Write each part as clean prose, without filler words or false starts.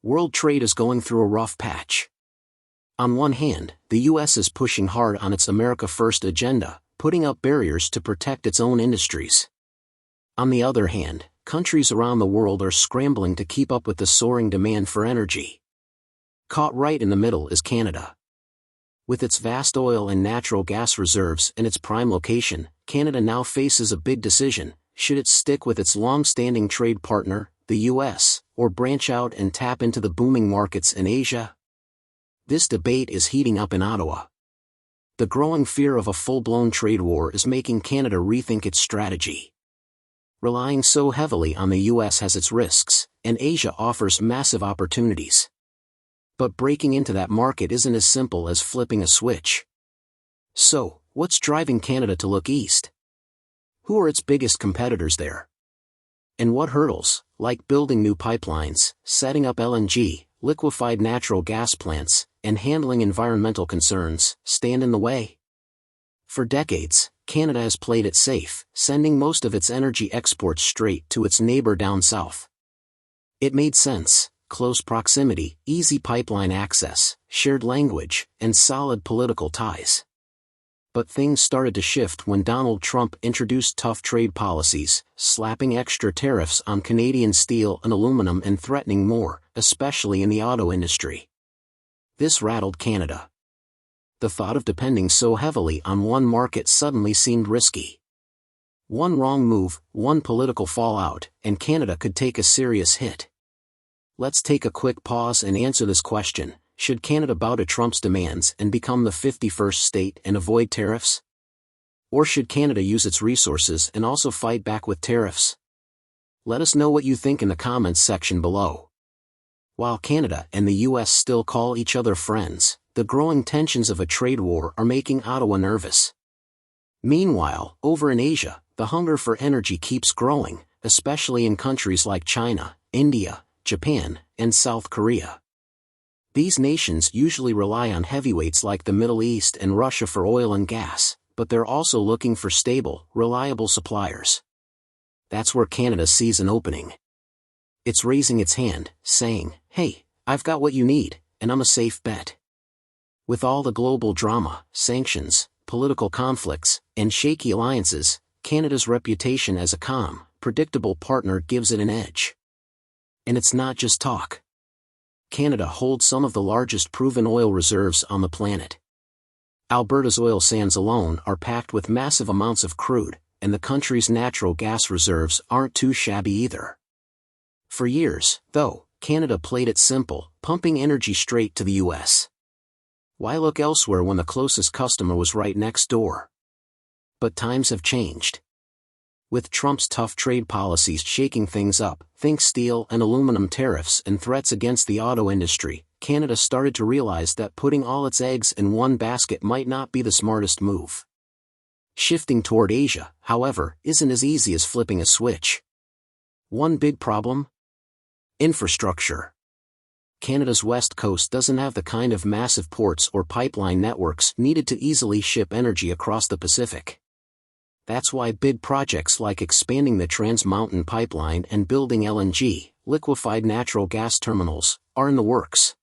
World trade is going through a rough patch. On one hand, the US is pushing hard on its America First agenda, putting up barriers to protect its own industries. On the other hand, countries around the world are scrambling to keep up with the soaring demand for energy. Caught right in the middle is Canada. With its vast oil and natural gas reserves and its prime location, Canada now faces a big decision: should it stick with its long-standing trade partner, the US, or branch out and tap into the booming markets in Asia? This debate is heating up in Ottawa. The growing fear of a full-blown trade war is making Canada rethink its strategy. Relying so heavily on the US has its risks, and Asia offers massive opportunities. But breaking into that market isn't as simple as flipping a switch. So, what's driving Canada to look east? Who are its biggest competitors there? And what hurdles, like building new pipelines, setting up LNG, liquefied natural gas plants, and handling environmental concerns, stand in the way? For decades, Canada has played it safe, sending most of its energy exports straight to its neighbor down south. It made sense: close proximity, easy pipeline access, shared language, and solid political ties. But things started to shift when Donald Trump introduced tough trade policies, slapping extra tariffs on Canadian steel and aluminum and threatening more, especially in the auto industry. This rattled Canada. The thought of depending so heavily on one market suddenly seemed risky. One wrong move, one political fallout, and Canada could take a serious hit. Let's take a quick pause and answer this question: should Canada bow to Trump's demands and become the 51st state and avoid tariffs? Or should Canada use its resources and also fight back with tariffs? Let us know what you think in the comments section below. While Canada and the US still call each other friends, the growing tensions of a trade war are making Ottawa nervous. Meanwhile, over in Asia, the hunger for energy keeps growing, especially in countries like China, India, Japan, and South Korea. These nations usually rely on heavyweights like the Middle East and Russia for oil and gas, but they're also looking for stable, reliable suppliers. That's where Canada sees an opening. It's raising its hand, saying, "Hey, I've got what you need, and I'm a safe bet." With all the global drama, sanctions, political conflicts, and shaky alliances, Canada's reputation as a calm, predictable partner gives it an edge. And it's not just talk. Canada holds some of the largest proven oil reserves on the planet. Alberta's oil sands alone are packed with massive amounts of crude, and the country's natural gas reserves aren't too shabby either. For years, though, Canada played it simple, pumping energy straight to the US. Why look elsewhere when the closest customer was right next door? But times have changed. With Trump's tough trade policies shaking things up, think steel and aluminum tariffs and threats against the auto industry, Canada started to realize that putting all its eggs in one basket might not be the smartest move. Shifting toward Asia, however, isn't as easy as flipping a switch. One big problem? Infrastructure. Canada's west coast doesn't have the kind of massive ports or pipeline networks needed to easily ship energy across the Pacific. That's why big projects like expanding the Trans Mountain Pipeline and building LNG, liquefied natural gas terminals, are in the works.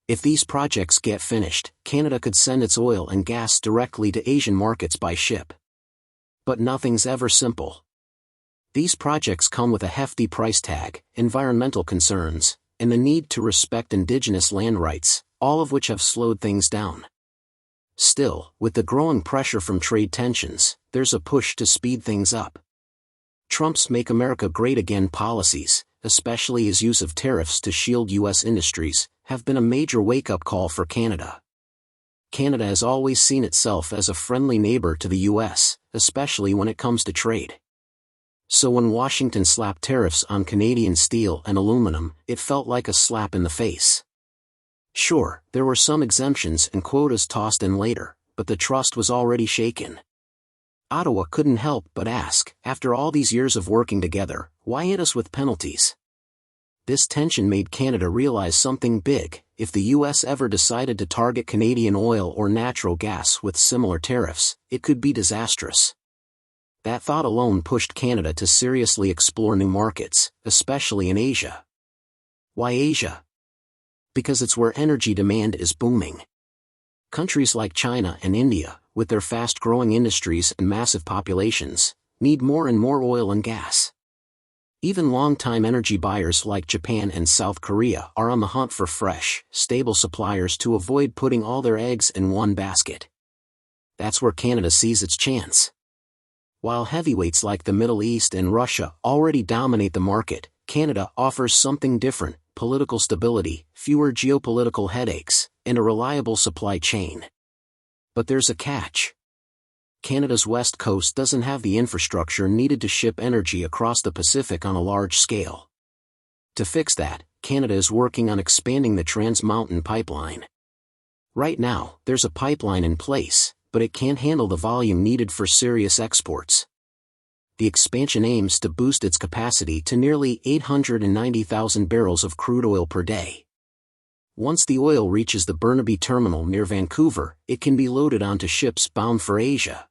If these projects get finished, Canada could send its oil and gas directly to Asian markets by ship. But nothing's ever simple. These projects come with a hefty price tag, environmental concerns, and the need to respect Indigenous land rights, all of which have slowed things down. Still, with the growing pressure from trade tensions, there's a push to speed things up. Trump's Make America Great Again policies, especially his use of tariffs to shield US industries, have been a major wake-up call for Canada. Canada has always seen itself as a friendly neighbor to the US, especially when it comes to trade. So when Washington slapped tariffs on Canadian steel and aluminum, it felt like a slap in the face. Sure, there were some exemptions and quotas tossed in later, but the trust was already shaken. Ottawa couldn't help but ask, after all these years of working together, why hit us with penalties? This tension made Canada realize something big: if the US ever decided to target Canadian oil or natural gas with similar tariffs, it could be disastrous. That thought alone pushed Canada to seriously explore new markets, especially in Asia. Why Asia? Because it's where energy demand is booming. Countries like China and India, with their fast-growing industries and massive populations, need more and more oil and gas. Even long-time energy buyers like Japan and South Korea are on the hunt for fresh, stable suppliers to avoid putting all their eggs in one basket. That's where Canada sees its chance. While heavyweights like the Middle East and Russia already dominate the market, Canada offers something different: political stability, fewer geopolitical headaches, and a reliable supply chain. But there's a catch. Canada's west coast doesn't have the infrastructure needed to ship energy across the Pacific on a large scale. To fix that, Canada is working on expanding the Trans Mountain pipeline. Right now, there's a pipeline in place, but it can't handle the volume needed for serious exports. The expansion aims to boost its capacity to nearly 890,000 barrels of crude oil per day. Once the oil reaches the Burnaby terminal near Vancouver, it can be loaded onto ships bound for Asia.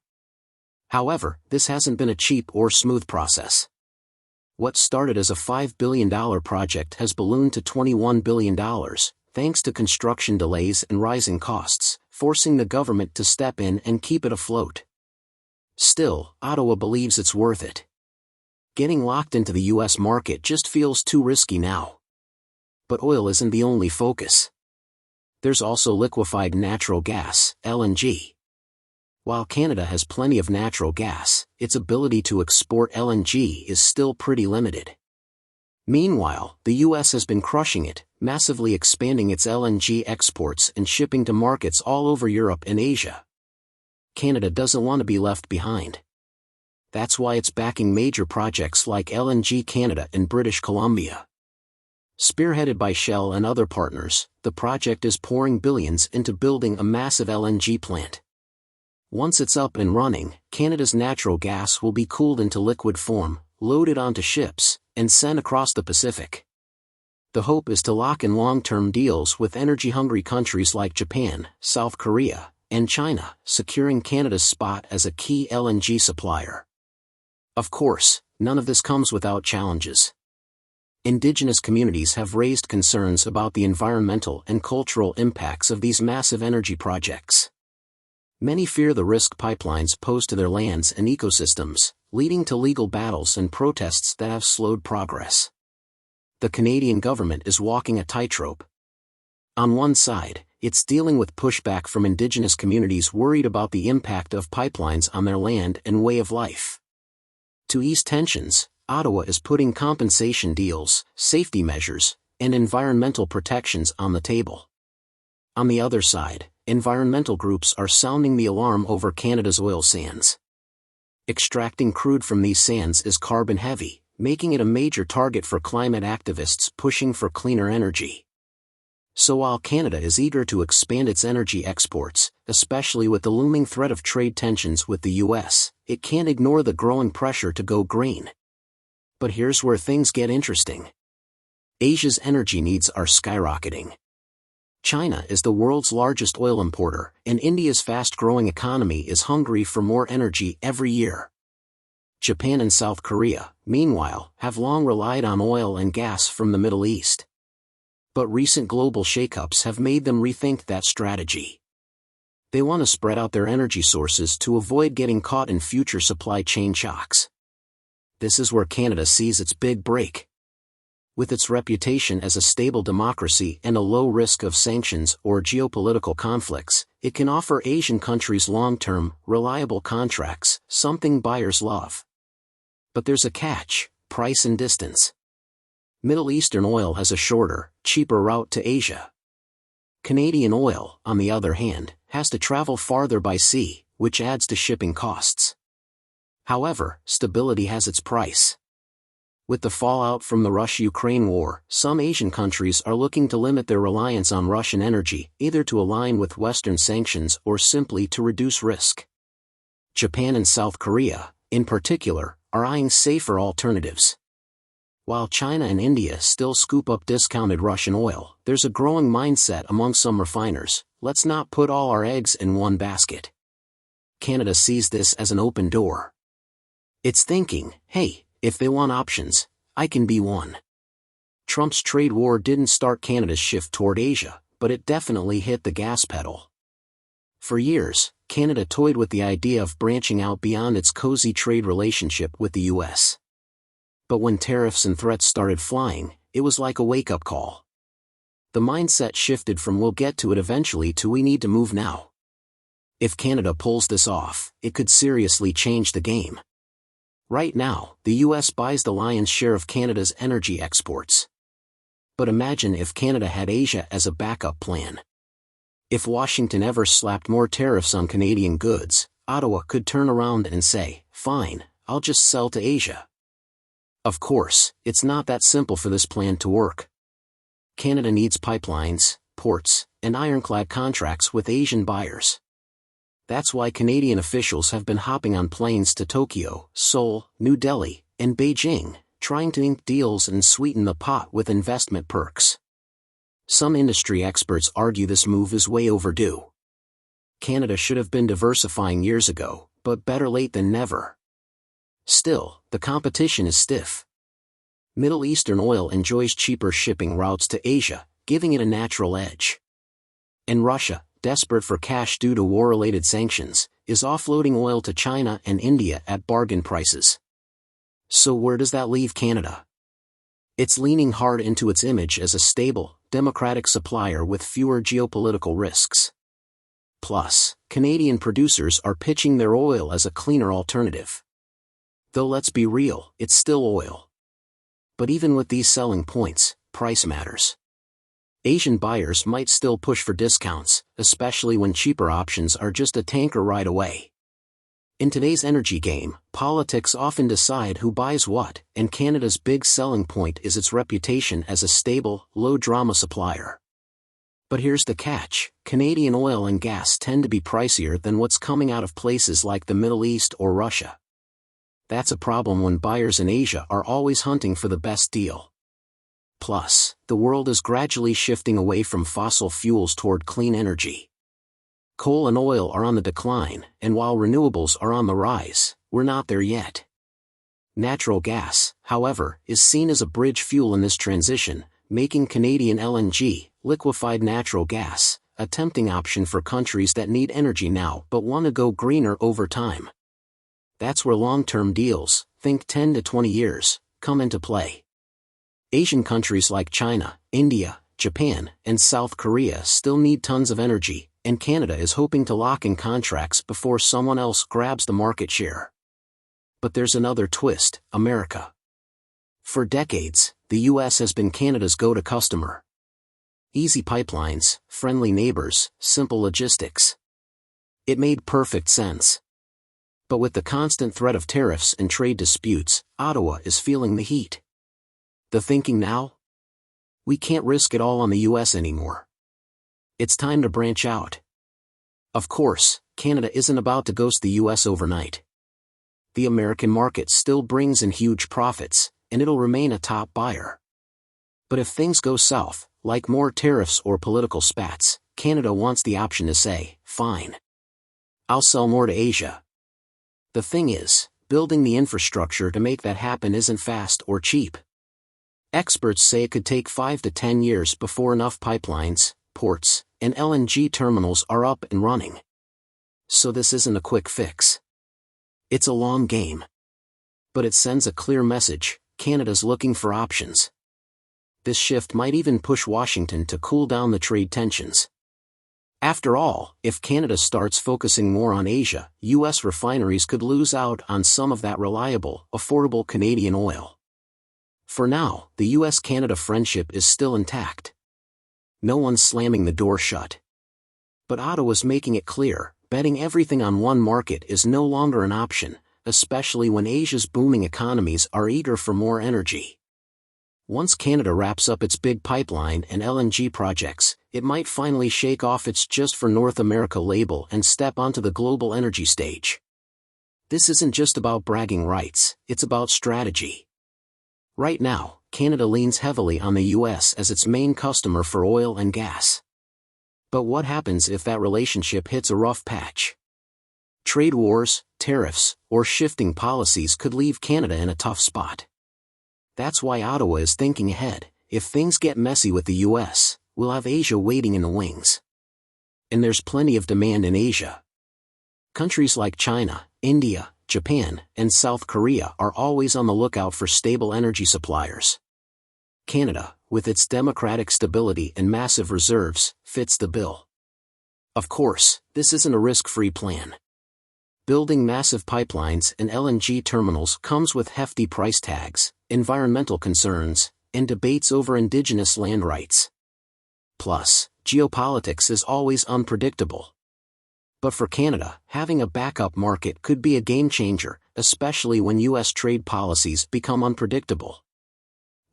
However, this hasn't been a cheap or smooth process. What started as a $5 billion project has ballooned to $21 billion, thanks to construction delays and rising costs, forcing the government to step in and keep it afloat. Still, Ottawa believes it's worth it. Getting locked into the U.S. market just feels too risky now. But oil isn't the only focus. There's also liquefied natural gas, LNG. While Canada has plenty of natural gas, its ability to export LNG is still pretty limited. Meanwhile, the U.S. has been crushing it, massively expanding its LNG exports and shipping to markets all over Europe and Asia. Canada doesn't want to be left behind. That's why it's backing major projects like LNG Canada in British Columbia. Spearheaded by Shell and other partners, the project is pouring billions into building a massive LNG plant. Once it's up and running, Canada's natural gas will be cooled into liquid form, loaded onto ships, and sent across the Pacific. The hope is to lock in long-term deals with energy-hungry countries like Japan, South Korea, and China, securing Canada's spot as a key LNG supplier. Of course, none of this comes without challenges. Indigenous communities have raised concerns about the environmental and cultural impacts of these massive energy projects. Many fear the risk pipelines pose to their lands and ecosystems, leading to legal battles and protests that have slowed progress. The Canadian government is walking a tightrope. On one side, it's dealing with pushback from Indigenous communities worried about the impact of pipelines on their land and way of life. To ease tensions, Ottawa is putting compensation deals, safety measures, and environmental protections on the table. On the other side, environmental groups are sounding the alarm over Canada's oil sands. Extracting crude from these sands is carbon-heavy, making it a major target for climate activists pushing for cleaner energy. So while Canada is eager to expand its energy exports, especially with the looming threat of trade tensions with the U.S., it can't ignore the growing pressure to go green. But here's where things get interesting. Asia's energy needs are skyrocketing. China is the world's largest oil importer, and India's fast-growing economy is hungry for more energy every year. Japan and South Korea, meanwhile, have long relied on oil and gas from the Middle East. But recent global shakeups have made them rethink that strategy. They want to spread out their energy sources to avoid getting caught in future supply chain shocks. This is where Canada sees its big break. With its reputation as a stable democracy and a low risk of sanctions or geopolitical conflicts, it can offer Asian countries long-term, reliable contracts, something buyers love. But there's a catch: price and distance. Middle Eastern oil has a shorter, cheaper route to Asia. Canadian oil, on the other hand, has to travel farther by sea, which adds to shipping costs. However, stability has its price. With the fallout from the Russia-Ukraine war, some Asian countries are looking to limit their reliance on Russian energy, either to align with Western sanctions or simply to reduce risk. Japan and South Korea, in particular, are eyeing safer alternatives. While China and India still scoop up discounted Russian oil, there's a growing mindset among some refiners: let's not put all our eggs in one basket. Canada sees this as an open door. It's thinking, hey, if they want options, I can be one. Trump's trade war didn't start Canada's shift toward Asia, but it definitely hit the gas pedal. For years, Canada toyed with the idea of branching out beyond its cozy trade relationship with the US. But when tariffs and threats started flying, it was like a wake-up call. The mindset shifted from "we'll get to it eventually" to "we need to move now." If Canada pulls this off, it could seriously change the game. Right now, the US buys the lion's share of Canada's energy exports. But imagine if Canada had Asia as a backup plan. If Washington ever slapped more tariffs on Canadian goods, Ottawa could turn around and say, "Fine, I'll just sell to Asia." Of course, it's not that simple for this plan to work. Canada needs pipelines, ports, and ironclad contracts with Asian buyers. That's why Canadian officials have been hopping on planes to Tokyo, Seoul, New Delhi, and Beijing, trying to ink deals and sweeten the pot with investment perks. Some industry experts argue this move is way overdue. Canada should have been diversifying years ago, but better late than never. Still, the competition is stiff. Middle Eastern oil enjoys cheaper shipping routes to Asia, giving it a natural edge. And Russia, desperate for cash due to war-related sanctions, is offloading oil to China and India at bargain prices. So where does that leave Canada? It's leaning hard into its image as a stable, democratic supplier with fewer geopolitical risks. Plus, Canadian producers are pitching their oil as a cleaner alternative. Though let's be real, it's still oil. But even with these selling points, price matters. Asian buyers might still push for discounts, especially when cheaper options are just a tanker ride away. In today's energy game, politics often decide who buys what, and Canada's big selling point is its reputation as a stable, low-drama supplier. But here's the catch: Canadian oil and gas tend to be pricier than what's coming out of places like the Middle East or Russia. That's a problem when buyers in Asia are always hunting for the best deal. Plus, the world is gradually shifting away from fossil fuels toward clean energy. Coal and oil are on the decline, and while renewables are on the rise, we're not there yet. Natural gas, however, is seen as a bridge fuel in this transition, making Canadian LNG, liquefied natural gas, a tempting option for countries that need energy now but want to go greener over time. That's where long-term deals, think 10 to 20 years, come into play. Asian countries like China, India, Japan, and South Korea still need tons of energy, and Canada is hoping to lock in contracts before someone else grabs the market share. But there's another twist: America. For decades, the US has been Canada's go-to customer. Easy pipelines, friendly neighbors, simple logistics. It made perfect sense. But with the constant threat of tariffs and trade disputes, Ottawa is feeling the heat. The thinking now? We can't risk it all on the US anymore. It's time to branch out. Of course, Canada isn't about to ghost the US overnight. The American market still brings in huge profits, and it'll remain a top buyer. But if things go south, like more tariffs or political spats, Canada wants the option to say, "Fine. I'll sell more to Asia." The thing is, building the infrastructure to make that happen isn't fast or cheap. Experts say it could take 5 to 10 years before enough pipelines, ports, and LNG terminals are up and running. So this isn't a quick fix. It's a long game. But it sends a clear message: Canada's looking for options. This shift might even push Washington to cool down the trade tensions. After all, if Canada starts focusing more on Asia, US refineries could lose out on some of that reliable, affordable Canadian oil. For now, the US-Canada friendship is still intact. No one's slamming the door shut. But Ottawa's making it clear, betting everything on one market is no longer an option, especially when Asia's booming economies are eager for more energy. Once Canada wraps up its big pipeline and LNG projects, it might finally shake off its "just for North America" label and step onto the global energy stage. This isn't just about bragging rights, it's about strategy. Right now, Canada leans heavily on the US as its main customer for oil and gas. But what happens if that relationship hits a rough patch? Trade wars, tariffs, or shifting policies could leave Canada in a tough spot. That's why Ottawa is thinking ahead. if things get messy with the US, we'll have Asia waiting in the wings. And there's plenty of demand in Asia. Countries like China, India, Japan, and South Korea are always on the lookout for stable energy suppliers. Canada, with its democratic stability and massive reserves, fits the bill. Of course, this isn't a risk-free plan. Building massive pipelines and LNG terminals comes with hefty price tags, environmental concerns, and debates over indigenous land rights. Plus, geopolitics is always unpredictable. But for Canada, having a backup market could be a game-changer, especially when U.S. trade policies become unpredictable.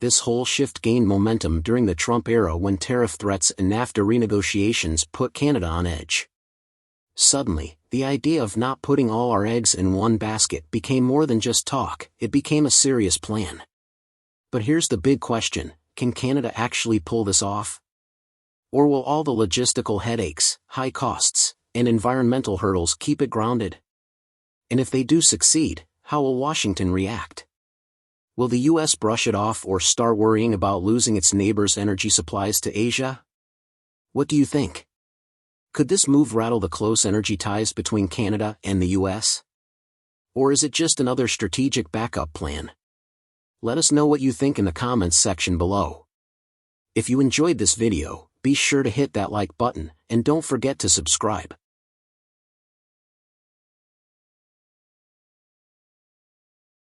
This whole shift gained momentum during the Trump era when tariff threats and NAFTA renegotiations put Canada on edge. Suddenly, the idea of not putting all our eggs in one basket became more than just talk, it became a serious plan. But here's the big question, can Canada actually pull this off? Or will all the logistical headaches, high costs, and environmental hurdles keep it grounded? And if they do succeed, how will Washington react? Will the US brush it off or start worrying about losing its neighbors' energy supplies to Asia? What do you think? Could this move rattle the close energy ties between Canada and the US? Or is it just another strategic backup plan? Let us know what you think in the comments section below. If you enjoyed this video, be sure to hit that like button, and don't forget to subscribe.